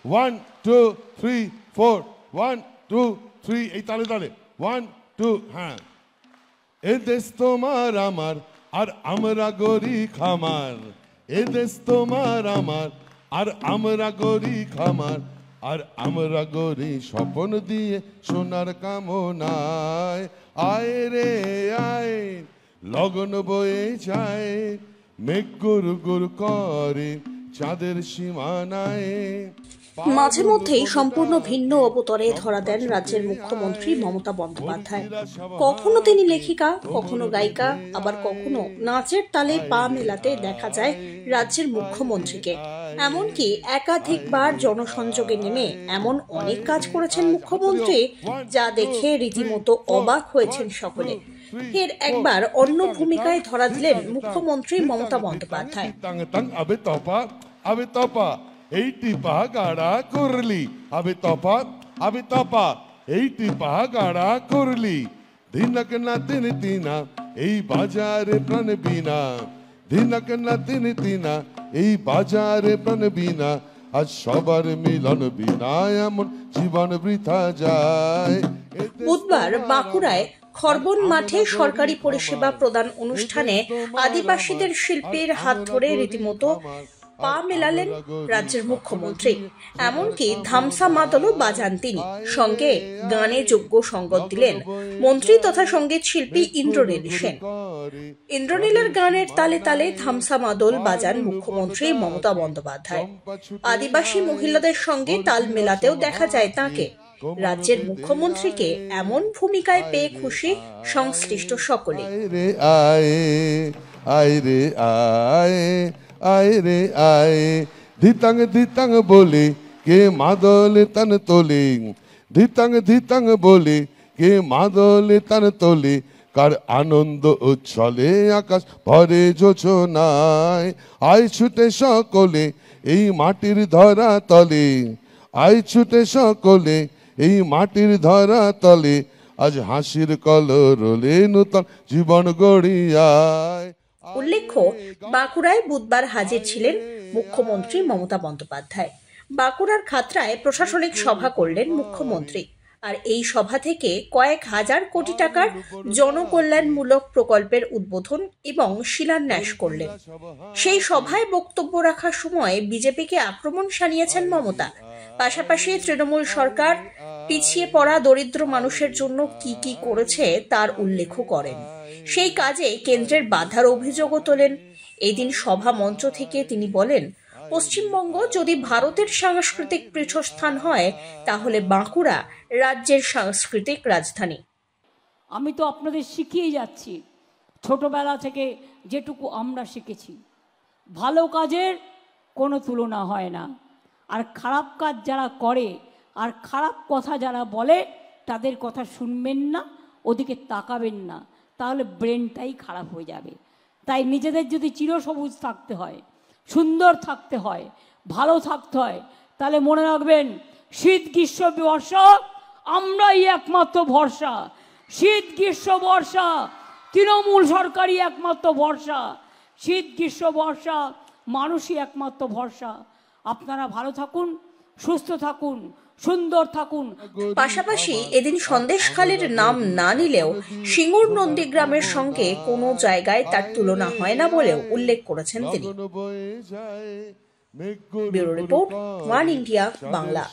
1 2 3 4 1 2 3 এই তালে তালে 1 2 হ্যাঁ এ দেশ তোমার আমার আর আমরা গরি খামার এ দেশ তোমার আমার আর আমরা গরি খামার আর আমরা গরি স্বপ্ন দিয়ে সোনার কামনায় আয় রে আয় লগন বয়ে যায় মেঘ গুর গুর করে চাঁদের সীমানায়। মাঝে মধ্যেই সম্পূর্ণ ভিন্ন অবতরে ধরা দেন রাজ্যের মুখ্যমন্ত্রী মমতা বন্দ্যোপাধ্যায়। কখনো তিনি লেখিকা, কখনো গায়িকা, আবার কখনো নাচের তালে পা মেলাতে দেখা যায় রাজ্যের মুখ্যমন্ত্রীকে। এমনকি একাধিকবার জনসংযোগে নেমে এমন অনেক কাজ করেছেন মুখ্যমন্ত্রী, যা দেখে রীতিমতো অবাক হয়েছেন সকলে। ফের একবার অন্য ভূমিকায় ধরা দিলেন মুখ্যমন্ত্রী মমতা বন্দ্যোপাধ্যায়। এইটি পাহাগাড়া করলি আবে তপা এইটি পাহাগাড়া করলি দিনক না দিন তিনা এই বাজারে প্রাণ বিনা দিনক না দিন তিনা এই বাজারে প্রাণ বিনা আজ সবার মিলন বিনা এমন জীবন বৃথা যায়। বুধবার বাঁকুড়ায় খরবন মাঠে সরকারি পরিষেবা প্রদান অনুষ্ঠানে আদিবাসীদের শিল্পীর হাত ধরে রীতিমতো পা মেলালেন রাজ্যের মুখ্যমন্ত্রী। এমনকি ধামসা মাদলও বাজান তিনি। সঙ্গে গানে যোগ্য সঙ্গত দিলেন মন্ত্রী তথা সঙ্গীত শিল্পী ইন্দ্রনীল সেন। ইন্দ্রনীলের গানের তালে তালে ধামসা মাদল বাজান মুখ্যমন্ত্রী মমতা বন্দ্যোপাধ্যায়। আদিবাসী মহিলাদের সঙ্গে তাল মেলাতেও দেখা যায় তাঁকে। রাজ্যের মুখ্যমন্ত্রীকে এমন ভূমিকায় পেয়ে খুশি সংশ্লিষ্ট সকলে। আয় রে আয় ধিতাং ধিতাং বলে কে মাদলে তান তোলে ধিতাং ধিতাং বলে কে মাদলে তান তোলে কার আনন্দ উচ্ছলে আকাশ ভরে যোচনায় আয় ছুটে সকলে এই মাটির ধরা তলে আয় ছুটে সকলে এই মাটির ধরা তলে আজ হাসির কলরলে নূতন জীবন গড়িয়ায়। উল্লেখ্য, বাঁকুড়ায় বুধবার হাজির ছিলেন মুখ্যমন্ত্রী মমতা বন্দ্যোপাধ্যায়। বাঁকুড়ার খাতড়ায় প্রশাসনিক সভা করলেন মুখ্যমন্ত্রী। আর এই সভা থেকে কয়েক হাজার কোটি টাকার জনকল্যাণমূলক প্রকল্পের উদ্বোধন এবং শিলান্যাস করলেন। সেই সভায় বক্তব্য রাখার সময় বিজেপিকে আক্রমণ শানিয়েছেন মমতা। পাশাপাশি তৃণমূল সরকার পিছিয়ে পড়া দরিদ্র মানুষের জন্য কি কি করেছে তার উল্লেখ করেন। সেই কাজে কেন্দ্রের বাধার অভিযোগও তোলেন। এদিন সভা মঞ্চ থেকে তিনি বলেন, পশ্চিমবঙ্গ যদি ভারতের সাংস্কৃতিক পীঠস্থান হয় তাহলে বাঁকুড়া রাজ্যের সাংস্কৃতিক রাজধানী। আমি তো আপনাদের শিখিয়ে যাচ্ছি, ছোটবেলা থেকে যেটুকু আমরা শিখেছি, ভালো কাজের কোনো তুলনা হয় না। আর খারাপ কাজ যারা করে আর খারাপ কথা যারা বলে তাদের কথা শুনবেন না, ওদিকে তাকাবেন না, তাহলে ব্রেনটাই খারাপ হয়ে যাবে। তাই নিজেদের যদি চিরসবুজ থাকতে হয়, সুন্দর থাকতে হয়, ভালো থাকতে হয়, তাহলে মনে রাখবেন শীত গ্রীষ্ম বর্ষা আমরাই একমাত্র ভরসা। শীত গ্রীষ্ম বর্ষা তৃণমূল সরকারই একমাত্র ভরসা। শীত গ্রীষ্ম বর্ষা মানুষই একমাত্র ভরসা। আপনারা ভালো থাকুন, সুস্থ থাকুন, সুন্দর থাকুন। পাশাপাশি এদিন সন্দেশখালীর নাম না নিলেও সিঙ্গুর নন্দীগ্রামের সঙ্গে কোনো জায়গায় তার তুলনা হয় না বলেও উল্লেখ করেছেন তিনি। Bureau report, one India Bangla.